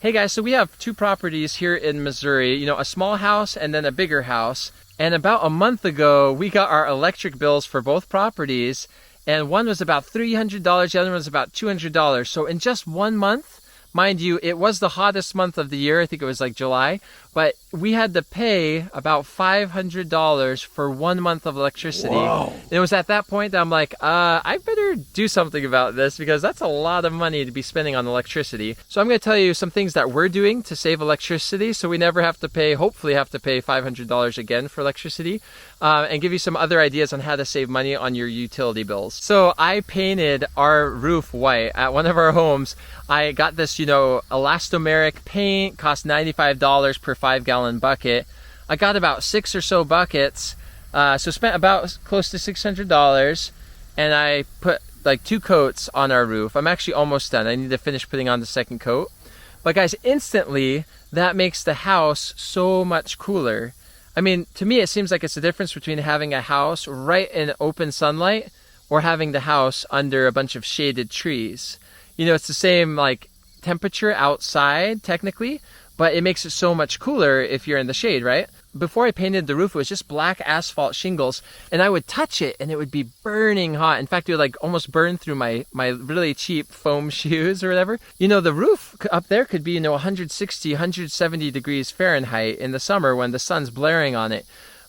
Hey guys, so we have two properties here in Missouri, a small house and then a bigger house. And about a month ago, we got our electric bills for both properties, and one was about $300, the other one was about $200. So in just 1 month, mind you, it was the hottest month of the year. I think it was like July, but we had to pay about $500 for 1 month of electricity. Whoa. And it was at that point that I'm like, I better do something about this because that's a lot of money to be spending on electricity. So I'm going to tell you some things that we're doing to save electricity so we never have to pay, hopefully have to pay $500 again for electricity, and give you some other ideas on how to save money on your utility bills. So I painted our roof white at one of our homes. I got this, elastomeric paint, cost $95 per 5-gallon bucket. I got about 6 or so buckets, so spent about close to $600, and I put like 2 coats on our roof. I'm actually almost done. I need to finish putting on the second coat. But guys, instantly, that makes the house so much cooler. I mean, to me, it seems like it's the difference between having a house right in open sunlight or having the house under a bunch of shaded trees. It's the same like temperature outside technically, but it makes it so much cooler if you're in the shade, right? Before I painted the roof, it was just black asphalt shingles, and I would touch it and it would be burning hot. In fact, it would like almost burn through my really cheap foam shoes or whatever. The roof up there could be, 160, 170 degrees Fahrenheit in the summer when the sun's blaring on it.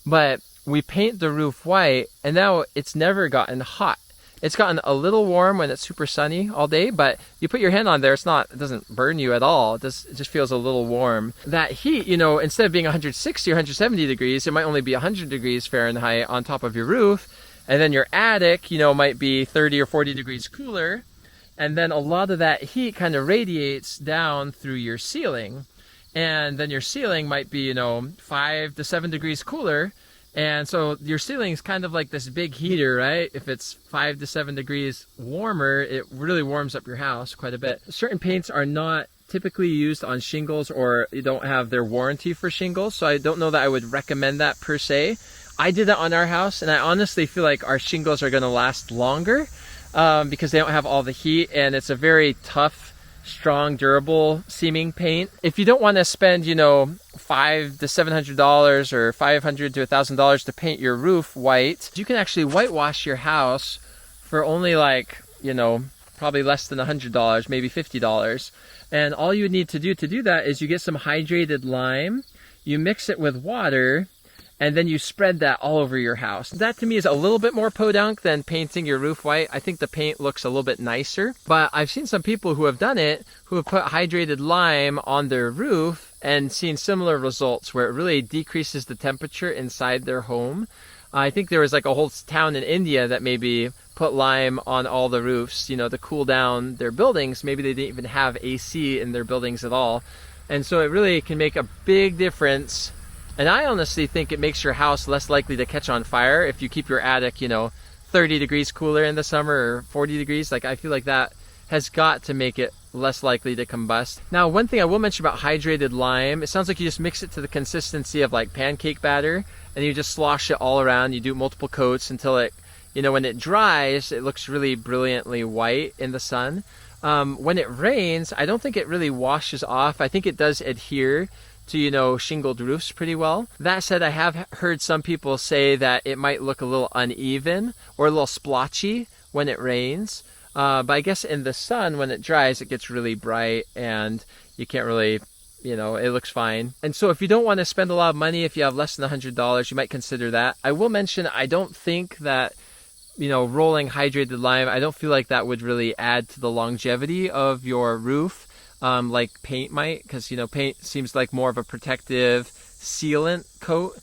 But we paint the roof white, and now it's never gotten hot. It's gotten a little warm when it's super sunny all day, but you put your hand on there, it doesn't burn you at all. It just feels a little warm. That heat, instead of being 160 or 170 degrees, it might only be 100 degrees Fahrenheit on top of your roof. And then your attic, might be 30 or 40 degrees cooler. And then a lot of that heat kind of radiates down through your ceiling. And then your ceiling might be, 5 to 7 degrees cooler. And so your ceiling is kind of like this big heater, right? If it's 5 to 7 degrees warmer, it really warms up your house quite a bit. Certain paints are not typically used on shingles, or you don't have their warranty for shingles, so I don't know that I would recommend that per se. I did that on our house, and I honestly feel like our shingles are going to last longer because they don't have all the heat, and it's a very tough, strong, durable seeming paint. If you don't want to spend, $500 to $700 or $500 to $1,000 to paint your roof white, you can actually whitewash your house for only probably less than $100, maybe $50. And all you need to do that is you get some hydrated lime, you mix it with water, and then you spread that all over your house. That to me is a little bit more podunk than painting your roof white. I think the paint looks a little bit nicer, but I've seen some people who have done it, who have put hydrated lime on their roof and seen similar results where it really decreases the temperature inside their home. I think there was like a whole town in India that maybe put lime on all the roofs, to cool down their buildings. Maybe they didn't even have AC in their buildings at all. And so it really can make a big difference. And I honestly think it makes your house less likely to catch on fire if you keep your attic, 30 degrees cooler in the summer or 40 degrees. Like, I feel like that has got to make it less likely to combust. Now, one thing I will mention about hydrated lime, it sounds like you just mix it to the consistency of like pancake batter, and you just slosh it all around. You do multiple coats until it, when it dries, it looks really brilliantly white in the sun. When it rains, I don't think it really washes off. I think it does adhere to, shingled roofs pretty well. That said, I have heard some people say that it might look a little uneven or a little splotchy when it rains. But I guess in the sun, when it dries, it gets really bright and you can't really, it looks fine. And so if you don't want to spend a lot of money, if you have less than $100, you might consider that. I will mention, I don't think that, rolling hydrated lime, I don't feel like that would really add to the longevity of your roof. Like paint might, because paint seems like more of a protective sealant coat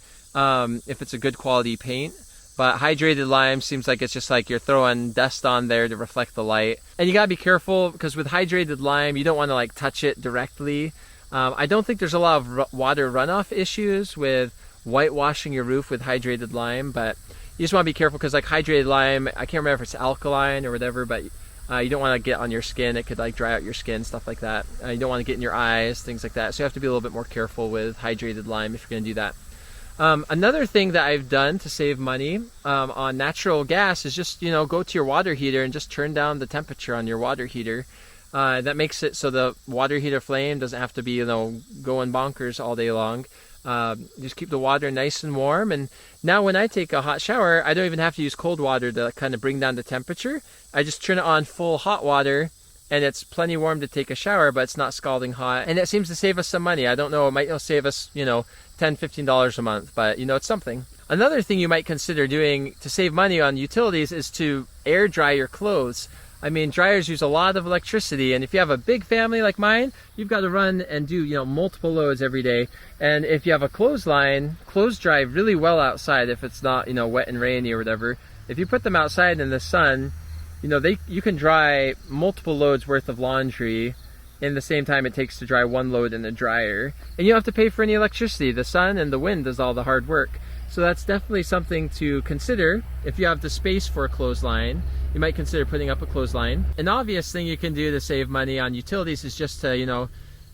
if it's a good quality paint. But hydrated lime seems like it's just like you're throwing dust on there to reflect the light. And you gotta be careful because with hydrated lime, you don't want to like touch it directly. I don't think there's a lot of water runoff issues with whitewashing your roof with hydrated lime, but you just want to be careful because like hydrated lime, I can't remember if it's alkaline or whatever, but you don't want to get on your skin. It could like dry out your skin, stuff like that. You don't want to get in your eyes, things like that. So you have to be a little bit more careful with hydrated lime if you're going to do that. Another thing that I've done to save money on natural gas is just, go to your water heater and just turn down the temperature on your water heater. That makes it so the water heater flame doesn't have to be, going bonkers all day long. Just keep the water nice and warm. And now when I take a hot shower, I don't even have to use cold water to kind of bring down the temperature. I just turn it on full hot water, and it's plenty warm to take a shower, but it's not scalding hot. And it seems to save us some money. I don't know, it might save us, $10, $15 a month, but it's something. Another thing you might consider doing to save money on utilities is to air dry your clothes. I mean, dryers use a lot of electricity, and if you have a big family like mine, you've got to run and do, multiple loads every day. And if you have a clothesline, clothes dry really well outside if it's not, wet and rainy or whatever. If you put them outside in the sun, you can dry multiple loads worth of laundry in the same time it takes to dry one load in the dryer. And you don't have to pay for any electricity. The sun and the wind does all the hard work. So that's definitely something to consider. If you have the space for a clothesline, you might consider putting up a clothesline. An obvious thing you can do to save money on utilities is just to,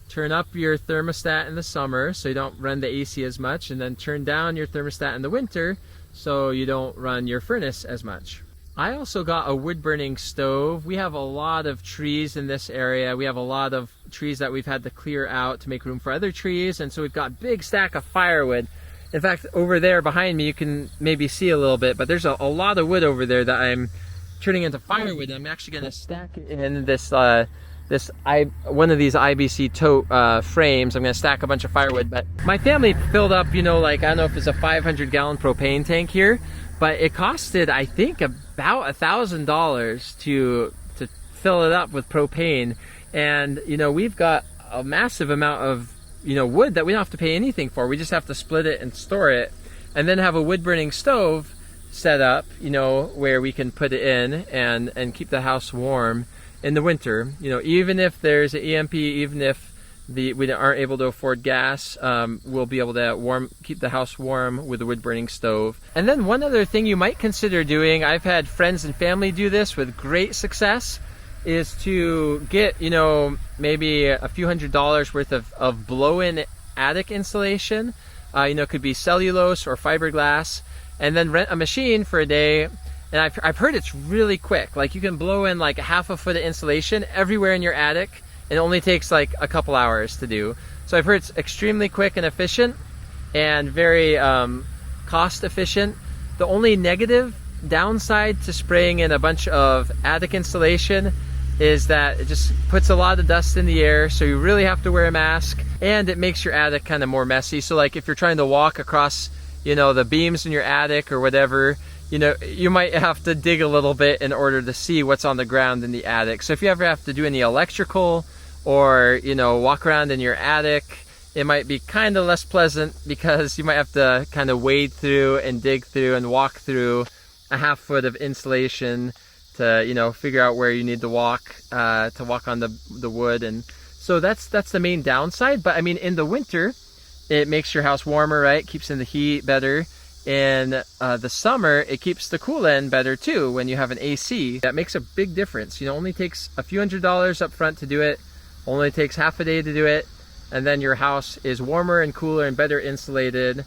turn up your thermostat in the summer so you don't run the AC as much, and then turn down your thermostat in the winter so you don't run your furnace as much. I also got a wood-burning stove. We have a lot of trees in this area. We have a lot of trees that we've had to clear out to make room for other trees, and so we've got a big stack of firewood. In fact, over there behind me, you can maybe see a little bit, but there's a lot of wood over there that I'm turning into firewood. I'm actually going to stack it in this one of these IBC tote frames. I'm going to stack a bunch of firewood. But my family filled up, I don't know if it's a 500-gallon propane tank here, but it costed, I think, about $1,000 to fill it up with propane. And we've got a massive amount of wood that we don't have to pay anything for. We just have to split it and store it, and then have a wood-burning stove set up, where we can put it in and keep the house warm in the winter. Even if there's an EMP, even if we aren't able to afford gas, we'll be able to keep the house warm with a wood-burning stove. And then one other thing you might consider doing, I've had friends and family do this with great success, is to get, maybe a few $100s worth of blow-in attic insulation. It could be cellulose or fiberglass, and then rent a machine for a day. And I've heard it's really quick. Like, you can blow in like a half a foot of insulation everywhere in your attic, and it only takes like a couple hours to do. So I've heard it's extremely quick and efficient, and very cost efficient. The only negative downside to spraying in a bunch of attic insulation is that it just puts a lot of dust in the air, so you really have to wear a mask, and it makes your attic kind of more messy. So like if you're trying to walk across, the beams in your attic or whatever, you might have to dig a little bit in order to see what's on the ground in the attic. So if you ever have to do any electrical or, walk around in your attic, it might be kind of less pleasant, because you might have to kind of wade through and dig through and walk through a half foot of insulation to figure out where you need to walk on the wood. And so that's the main downside. But I mean, in the winter, it makes your house warmer, right? Keeps in the heat better. In the summer, it keeps the cool end better too when you have an AC. That makes a big difference. Only takes a few $100s up front to do it, only takes half a day to do it, and then your house is warmer and cooler and better insulated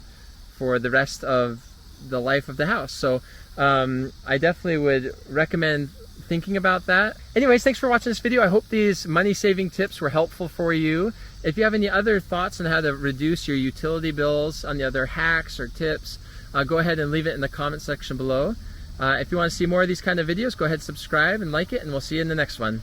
for the rest of the life of the house. So I definitely would recommend thinking about that. Anyways, thanks for watching this video. I hope these money saving tips were helpful for you. If you have any other thoughts on how to reduce your utility bills, on the other hacks or tips, go ahead and leave it in the comment section below. If you want to see more of these kind of videos, go ahead and subscribe and like it, and we'll see you in the next one.